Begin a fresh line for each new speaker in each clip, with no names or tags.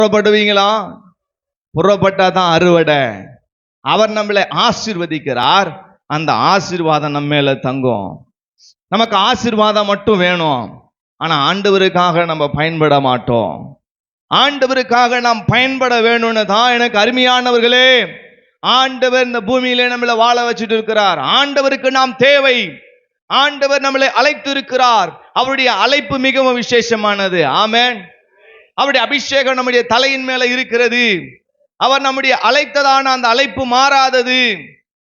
புறப்படுவீங்களா? புறப்பட்டாதான் அறுவடை. அவர் நம்மளை ஆசீர்வதிக்கிறார். அந்த ஆசீர்வாதம் நம்ம மேல தங்கும். நமக்கு ஆசீர்வாதம் மட்டும் வேணும், ஆனா ஆண்டவருக்காக நம்ம பயன்பட மாட்டோம். ஆண்டவருக்காக நாம் பயன்பட வேணும்னு தான் எனக்கு அருமையானவர்களே ஆண்டவர் இந்த பூமியிலே நம்மளை வாழ வச்சுட்டு இருக்கிறார். ஆண்டவருக்கு நாம் தேவை. ஆண்டவர் நம்மளை அழைத்து இருக்கிறார். அவருடைய அழைப்பு மிகவும் விசேஷமானது. ஆமென். அவருடைய அபிஷேகம் நம்முடைய தலையின் மேல இருக்கிறது. அவர் நம்முடைய அழைத்ததான அந்த அழைப்பு மாறாதது.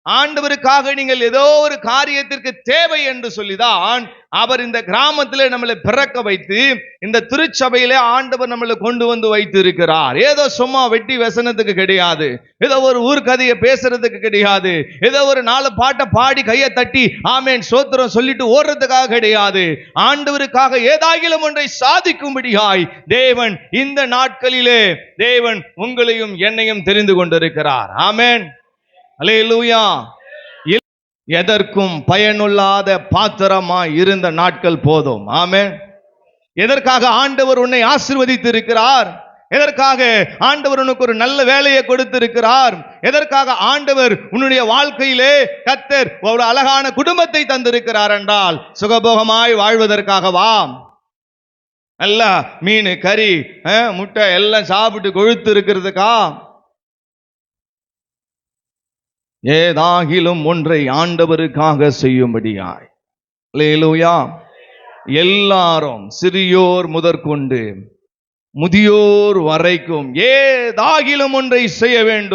ஆண்டவருக்காக நீங்கள் ஏதோ ஒரு காரியத்திற்கு தேவை என்று சொல்லிதான் அவர் இந்த கிராமத்திலே நம்மளை பிறக்க வைத்து இந்த திருச்சபையிலே ஆண்டவர் நம்மளை கொண்டு வந்து வைத்து இருக்கிறார். ஏதோ சும்மா வெட்டி வசனத்துக்கு கிடையாது, ஏதோ ஒரு ஊர்கதையை பேசுறதுக்கு கிடையாது, ஏதோ ஒரு 4 பாட்டை பாடி கையை தட்டி ஆமேன் சோத்திரம் சொல்லிட்டு ஓடுறதுக்காக கிடையாது. ஆண்டவருக்காக ஏதாகிலும் ஒன்றை சாதிக்கும்படியாய் தேவன் இந்த நாட்களிலே தேவன் உங்களையும் என்னையும் தெரிந்து கொண்டிருக்கிறார். ஆமேன். அல்லேலூயா. எதற்கும் பயனுள்ளாத பாத்திரமாய் இருந்த நாட்கள் போதும். ஆமென். எதற்காக ஆண்டவர் உன்னை ஆசீர்வதித்து இருக்கிறார்? எதற்காக ஆண்டவர் உனக்கு ஒரு நல்ல வேலையை கொடுத்திருக்கிறார்? எதற்காக ஆண்டவர் உன்னுடைய வாழ்க்கையிலே கர்த்தர் ஒரு அழகான குடும்பத்தை தந்திருக்கிறார் என்றால் சுகபோகமாய் வாழ்வதற்காகவா? நல்ல மீன் கறி முட்டை எல்லாம் சாப்பிட்டு கொழுத்து இருக்கிறதுக்கா? ஏதாகிலும் ஒன்றை ஆண்டவருக்காக செய்யும்படியாய். அல்லேலூயா. எல்லாரும் சிறியோர் முதற்கொண்டு முதியோர் வரைக்கும் ஏதாகிலும் ஒன்றை செய்ய வேண்டும்.